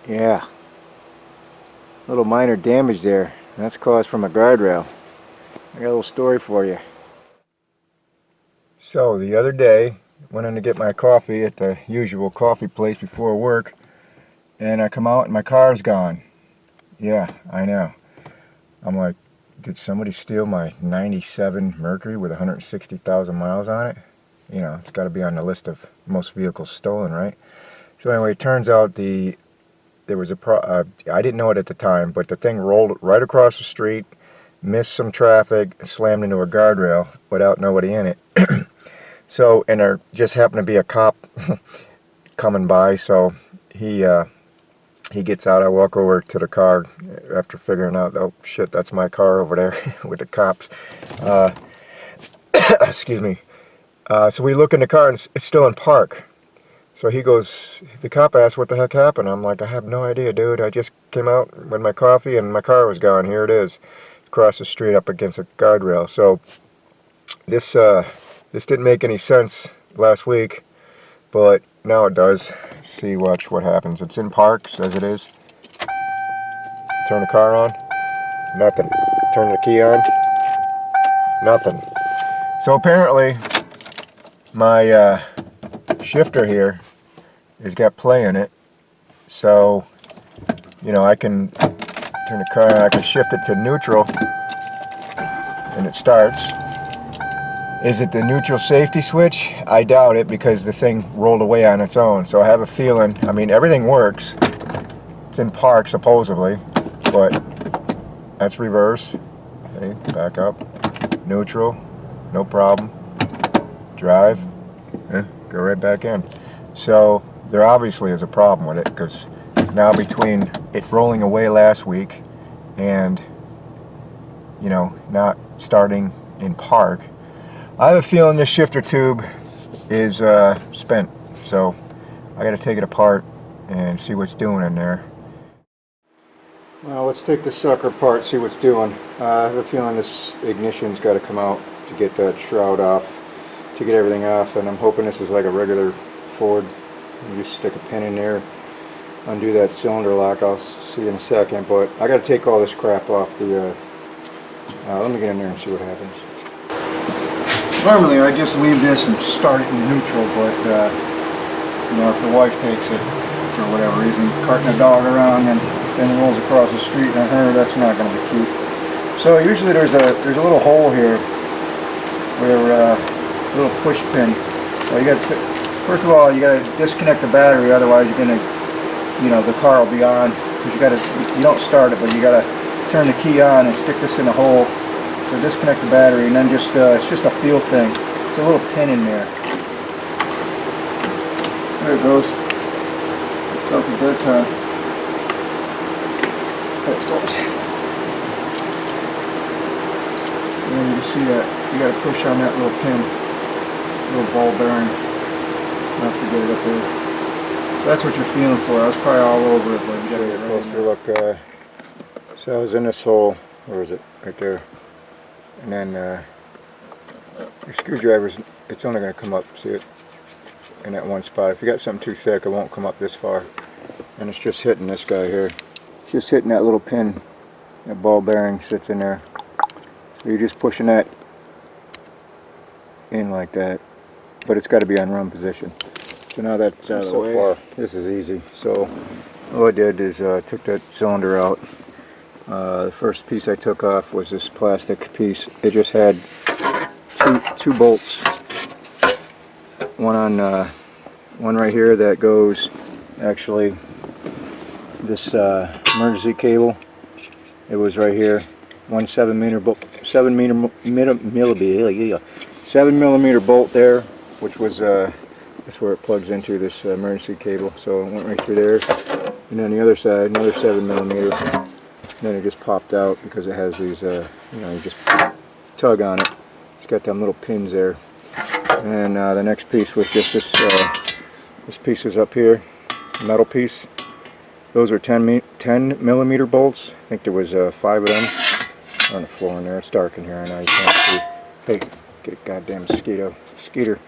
Yeah, little minor damage there. That's caused from a guardrail. I got a little story for you. So the other day, went in to get my coffee at the usual coffee place before work, and I come out and my car's gone. Yeah, I know. I'm like, did somebody steal my 97 Mercury with 160,000 miles on it? You know, it's got to be on the list of most vehicles stolen, right? So anyway, it turns out there was I didn't know it at the time, but the thing rolled right across the street, missed some traffic, slammed into a guardrail without nobody in it. So, and there just happened to be a cop coming by, so he gets out. I walk over to the car after figuring out, oh shit, that's my car over there with the cops. Excuse me. So we look in the car and it's still in park. So he goes, the cop asks what the heck happened. I'm like, I have no idea, dude. I just came out with my coffee and my car was gone. Here it is, across the street up against a guardrail. So this didn't make any sense last week, but now it does. See, watch what happens. It's in park, as it is. Turn the car on, nothing. Turn the key on, nothing. So apparently my shifter here has got play in it, so you know, I can turn the car on, I can shift it to neutral and it starts. Is it the neutral safety switch? I doubt it, because the thing rolled away on its own. So I have a feeling, I mean, everything works. It's in park supposedly, but that's reverse. Okay, back up, neutral, no problem. Drive, go right back in. So there obviously is a problem with it, because now between it rolling away last week and, you know, not starting in park, I have a feeling this shifter tube is spent. So I got to take it apart and see what's doing in there. Well, let's take the sucker apart, see what's doing. I have a feeling this ignition's got to come out to get that shroud off, to get everything off, and I'm hoping this is like a regular Ford. You just stick a pin in there, undo that cylinder lock. I'll see in a second, but I got to take all this crap off the let me get in there and see what happens. Normally I just leave this and start it in neutral, but you know, if the wife takes it for whatever reason, carting a dog around and then rolls across the street on her, that's not going to be cute. So usually there's a little hole here where a little push pin. So you got to, first of all, you got to disconnect the battery, otherwise you're going to, you know, the car will be on, because you don't start it, but you got to turn the key on and stick this in the hole. So disconnect the battery, and then just it's just a feel thing. It's a little pin in there. There it goes. Felt the dirt time. There it goes. And then you can see that you got to push on that little pin, little ball bearing, enough to get it up there. So that's what you're feeling for. I was probably all over it, but you got to get right in there. Look, so I was in this hole. Where is it? Right there. And then your screwdriver's, it's only going to come up, see it, in that one spot. If you got something too thick, it won't come up this far. And it's just hitting this guy here. It's just hitting that little pin. That ball bearing sits in there. So you're just pushing that in like that. But it's got to be on run position. So now that's out of the way. So far, this is easy. So all I did is took that cylinder out. The first piece I took off was this plastic piece. It just had two bolts. One right here that goes, actually, this emergency cable. It was right here. One 7 millimeter bolt there, which was that's where it plugs into this emergency cable. So it went right through there. And then the other side, another 7 millimeter. Then it just popped out because it has these, you know, you just tug on it. It's got them little pins there. And the next piece was just this piece is up here, metal piece. Those are 10 millimeter bolts. I think there was 5 of them on the floor in there. It's dark in here, I know you can't see. Hey, get a goddamn skeeter.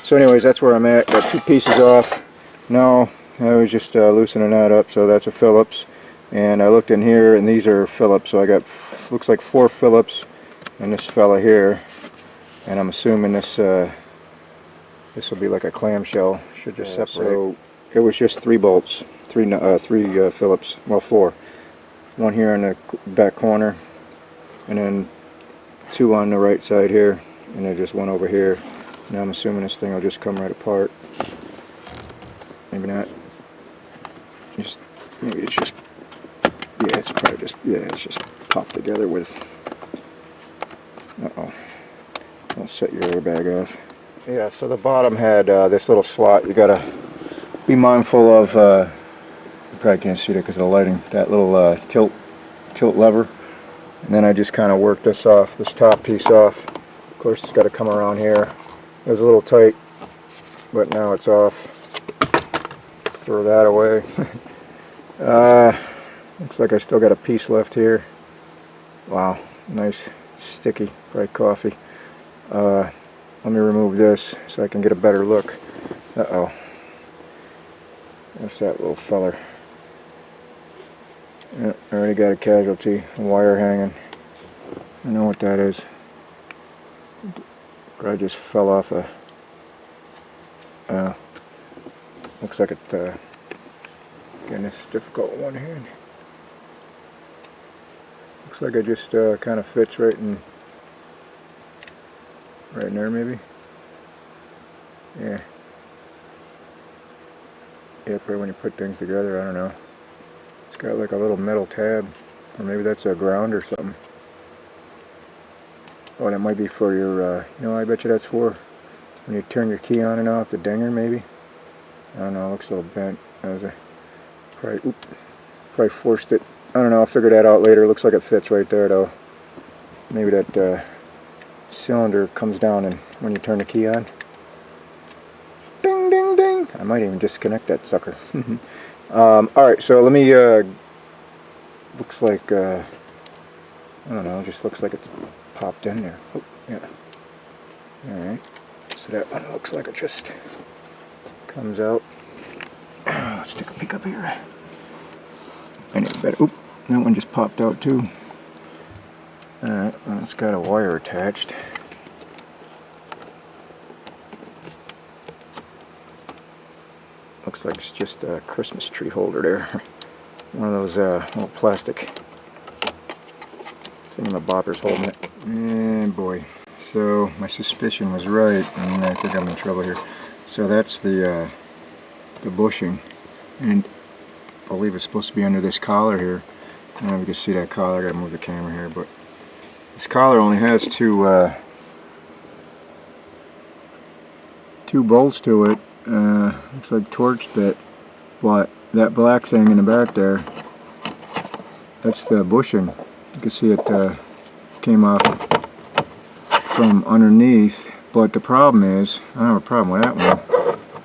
So anyways, that's where I'm at. Got 2 pieces off. Now I was just loosening that up, so that's a Phillips. And I looked in here, and these are Phillips, so I got, looks like 4 Phillips and this fella here. And I'm assuming this this will be like a clamshell, should just separate. So it was just 3 bolts, three Phillips, well 4. One here in the back corner, and then 2 on the right side here, and then just 1 over here. Now I'm assuming this thing will just come right apart. Maybe not. Maybe it's just, yeah, it's probably just, yeah, it's just popped together with, uh-oh, don't set your airbag off. Yeah, so the bottom had this little slot. You gotta be mindful of, you probably can't see that because of the lighting, that little tilt lever. And then I just kind of worked this off, this top piece off. Of course, it's got to come around here. It was a little tight, but now it's off. Throw that away. Looks like I still got a piece left here. Wow, nice, sticky, bright coffee. Let me remove this so I can get a better look. Uh-oh. That's that little feller. Yeah, I already got a casualty, a wire hanging. I know what that is. I just fell off a, looks like it, again, this is difficult one hand. Looks like it just kind of fits right in there maybe. Yeah. Yeah, probably when you put things together, I don't know. It's got like a little metal tab, or maybe that's a ground or something. Oh, that might be for your, you know, I bet you that's for when you turn your key on and off, the dinger maybe. I don't know, it looks a little bent. That was a, probably forced it. I don't know, I'll figure that out later. Looks like it fits right there though. Maybe that cylinder comes down and when you turn the key on. Ding, ding, ding. I might even disconnect that sucker. Alright, so let me, looks like, I don't know, just looks like it's popped in there. Oh, yeah. Alright, so that one looks like it just comes out. Let's take a peek up here. I need better. Oop, that one just popped out too. Alright, well, it's got a wire attached. Looks like it's just a Christmas tree holder there. One of those little plastic thingamabobbers holding it. And boy, so my suspicion was right, and I think I'm in trouble here. So that's the bushing, and I believe it's supposed to be under this collar here. I don't know if you can see that collar. I gotta move the camera here, but this collar only has two bolts to it. Looks like torch bit, but that black thing in the back there, that's the bushing. You can see it came off from underneath, but the problem is, I don't have a problem with that one,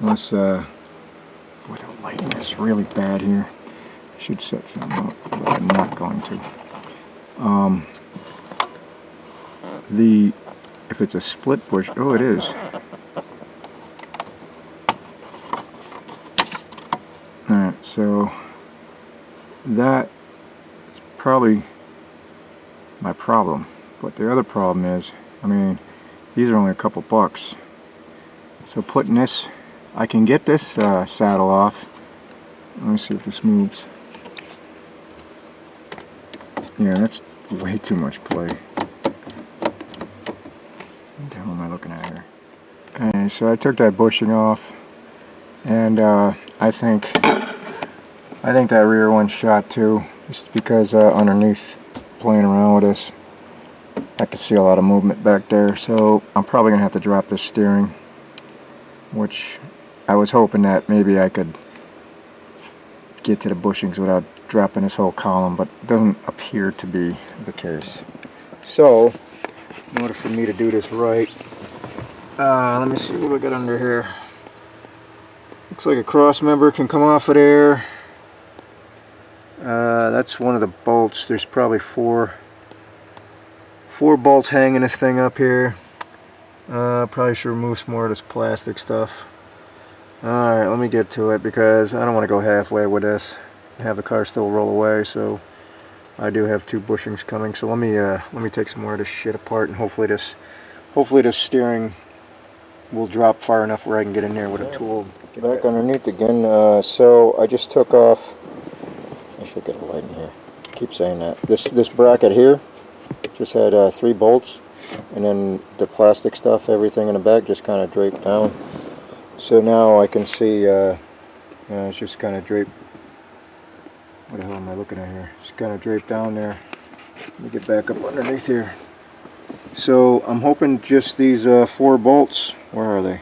unless, boy, the lighting is really bad here. I should set something up, but I'm not going to. If it's a split bush, oh it is. Alright, so that is probably my problem. But the other problem is, I mean, these are only a couple bucks. So putting this, I can get this saddle off. Let me see if this moves. Yeah, that's way too much play. What the hell am I looking at here? Okay, so I took that bushing off, and I think that rear one shot too, just because underneath, playing around with this, I could see a lot of movement back there. So I'm probably gonna have to drop this steering, which I was hoping that maybe I could get to the bushings without dropping this whole column, but it doesn't appear to be the case. So in order for me to do this right, let me see what we got under here. Looks like a cross member can come off of there. That's one of the bolts. There's probably four bolts hanging this thing up here. Probably should remove some more of this plastic stuff. Alright, let me get to it because I don't want to go halfway with this and have the car still roll away. So I do have 2 bushings coming. So let me take some more of this shit apart, and hopefully this steering will drop far enough where I can get in there with a tool. Back underneath again. So I just took off. I should get a light in here. I keep saying that. This bracket here just had 3 bolts, and then the plastic stuff, everything in the back, just kind of draped down. So now I can see. It's just kind of draped. What the hell am I looking at here? It's kind of draped down there. Let me get back up underneath here. So I'm hoping just these 4 bolts. Where are they?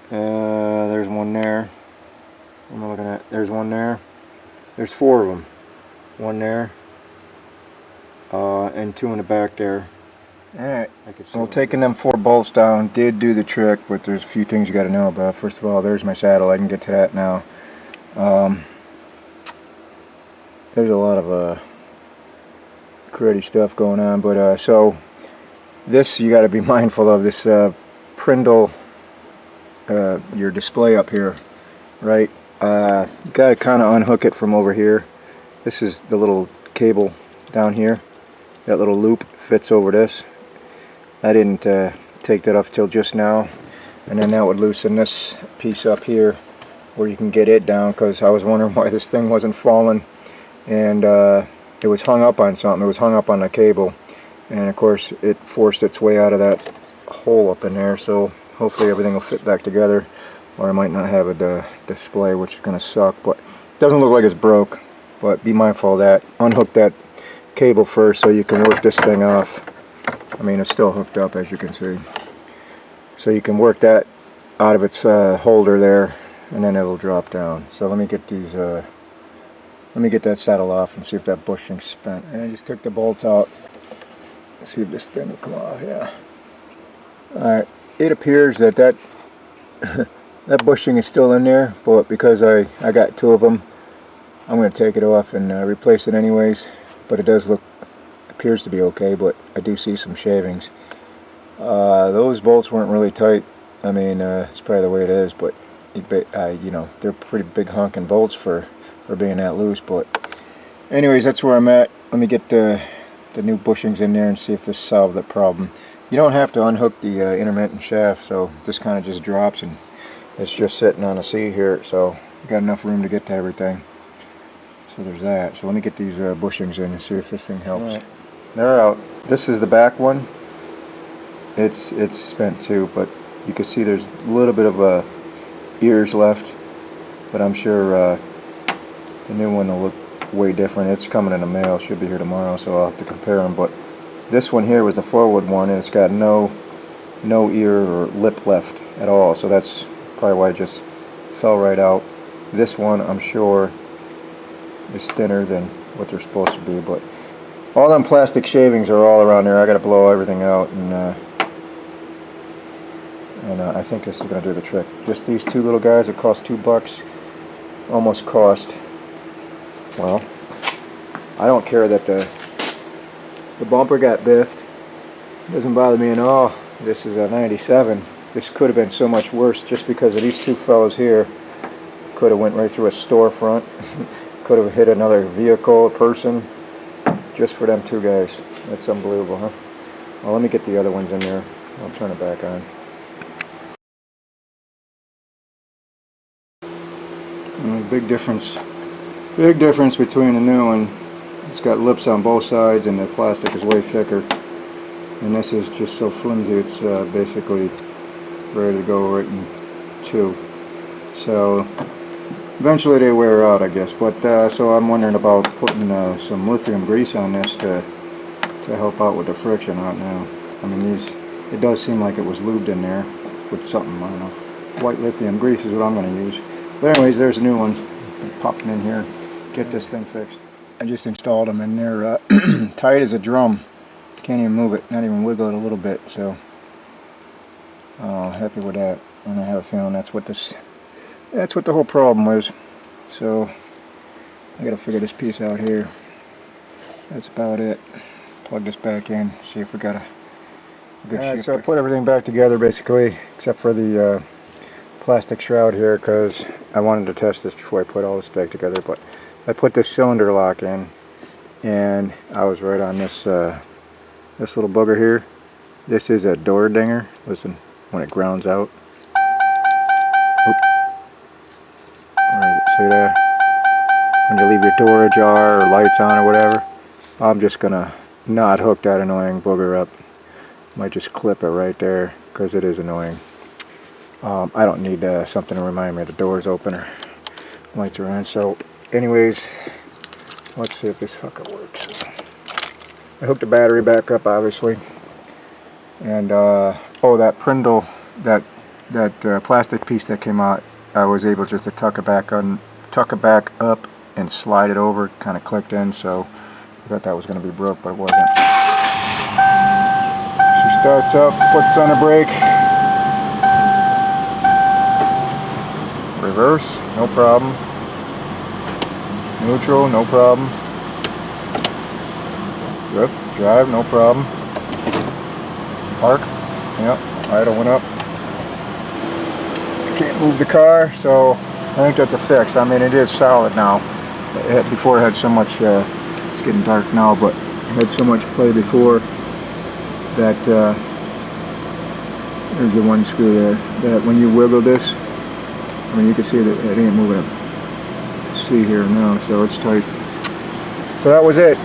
There's one there. What am I looking at? There's one there. There's 4 of them. One there. And 2 in the back there. Alright. Well, taking them 4 bolts down did do the trick, but there's a few things you got to know about. First of all, there's my saddle. I can get to that now. There's a lot of cruddy stuff going on, but so this you got to be mindful of this Prindle, your display up here, right? You got to kind of unhook it from over here. This is the little cable down here. That little loop fits over this. I didn't take that off till just now, and then that would loosen this piece up here where you can get it down, because I was wondering why this thing wasn't falling, and it was hung up on something. It was hung up on a cable, and of course it forced its way out of that hole up in there. So hopefully everything will fit back together, or I might not have a display, which is going to suck. But it doesn't look like it's broke, but be mindful of that. Unhook that cable first so you can work this thing off. I mean, it's still hooked up, as you can see, so you can work that out of its holder there, and then it'll drop down. So let me get these let me get that saddle off and see if that bushing's spent. And I just took the bolts out. Let's see if this thing will come off. Yeah. Alright, it appears that that bushing is still in there, but because I got 2 of them, I'm going to take it off and replace it anyways. But it appears to be okay, but I do see some shavings. Those bolts weren't really tight. I mean, it's probably the way it is, but you know, they're pretty big honking bolts for being that loose. But anyways, that's where I'm at. Let me get the new bushings in there and see if this solves that problem. You don't have to unhook the intermittent shaft, so this kind of just drops and it's just sitting on a seat here, so you got enough room to get to everything. So there's that. So let me get these bushings in and see if this thing helps. Right. They're out. This is the back one. It's spent too, but you can see there's a little bit of ears left, but I'm sure the new one will look way different. It's coming in the mail. Should be here tomorrow, so I'll have to compare them. But this one here was the forward one, and it's got no ear or lip left at all. So that's probably why it just fell right out. This one, I'm sure, is thinner than what they're supposed to be. But all them plastic shavings are all around there. I got to blow everything out, and I think this is going to do the trick. Just these 2 little guys that cost $2. Almost cost. Well, I don't care that the bumper got biffed. It doesn't bother me at all. This is a 97. This could have been so much worse just because of these 2 fellows here. Could have went right through a storefront. Could have hit another vehicle, a person, just for them 2 guys. That's unbelievable, huh? Well, let me get the other ones in there. I'll turn it back on. Big difference between the new one. It's got lips on both sides, and the plastic is way thicker, and this is just so flimsy. It's basically ready to go right in 2. So eventually they wear out, I guess. But so I'm wondering about putting some lithium grease on this to help out with the friction out now. I mean, it does seem like it was lubed in there with something, I don't know. White lithium grease is what I'm going to use. But anyways, there's a new one. Pop them in here, get this thing fixed. I just installed them, and they're tight as a drum. Can't even move it, not even wiggle it a little bit. So happy with that. And I have a feeling that's what the whole problem was. So I gotta figure this piece out here. That's about it. Plug this back in, see if we got a good shifter. So I put everything back together basically, except for the plastic shroud here because I wanted to test this before I put all this back together, but I put this cylinder lock in and I was right on this this little booger here. This is a door dinger. Listen, when it grounds out. Oop. Where is it? See there? When you leave your door ajar or lights on or whatever, I'm just gonna not hook that annoying booger up. Might just clip it right there because it is annoying. I don't need something to remind me the door's open or lights are on. So anyways, let's see if this fucker works. I hooked the battery back up, obviously. And oh, that Prindle, that plastic piece that came out, I was able just to tuck it back up and slide it over. Kind of clicked in, so I thought that was going to be broke, but it wasn't. She starts up, foot's on the brake. Reverse, no problem. Neutral, no problem. Good. Drive, no problem. Park, yep, idle went up. Can't move the car, so I think that's a fix. I mean, it is solid now. Before it had so much, it's getting dark now, but it had so much play before that, there's the one screw there, that when you wiggle this, I mean, you can see that it ain't moving a C here now, so it's tight. So that was it.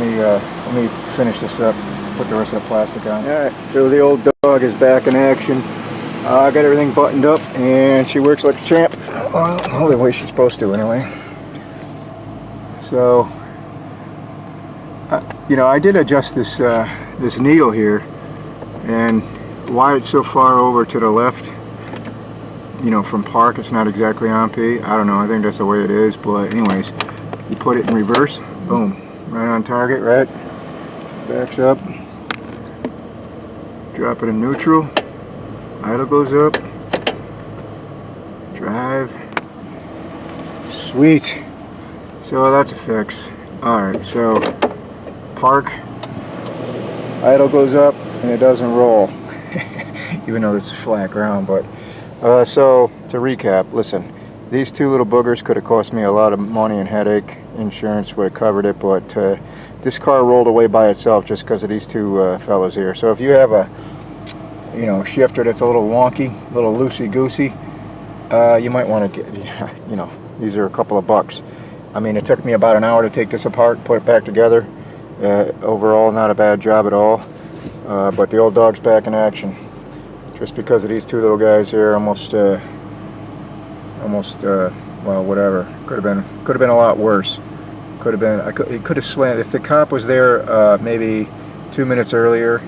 Let me finish this up, put the rest of the plastic on. Alright, so the old dog is back in action. I got everything buttoned up and she works like a champ. Well, the way she's supposed to anyway. So, you know, I did adjust this this needle here, and why it's so far over to the left, you know, from park, it's not exactly on P. I don't know, I think that's the way it is, but anyways, you put it in reverse, boom, right on target, right? Backs up, drop it in neutral, idle goes up, drive, sweet. So that's a fix. Alright, so park, idle goes up, and it doesn't roll, even though this is flat ground. But so to recap, listen, these two little boogers could have cost me a lot of money and headache. Insurance would have covered it, but this car rolled away by itself just because of these two fellas here. So if you have a, you know, shifter that's a little wonky, a little loosey-goosey, you might want to get, you know, these are a couple of bucks. I mean, it took me about an hour to take this apart, put it back together. Overall, not a bad job at all. But the old dog's back in action. Just because of these two little guys here, almost, well, whatever. Could have been a lot worse. Could have been. It could have slammed. If the cop was there, maybe 2 minutes earlier,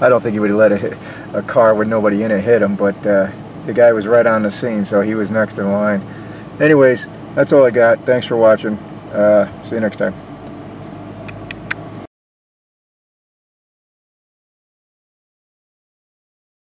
I don't think he would have let a car with nobody in it hit him. But the guy was right on the scene, so he was next in line. Anyways, that's all I got. Thanks for watching. See you next time.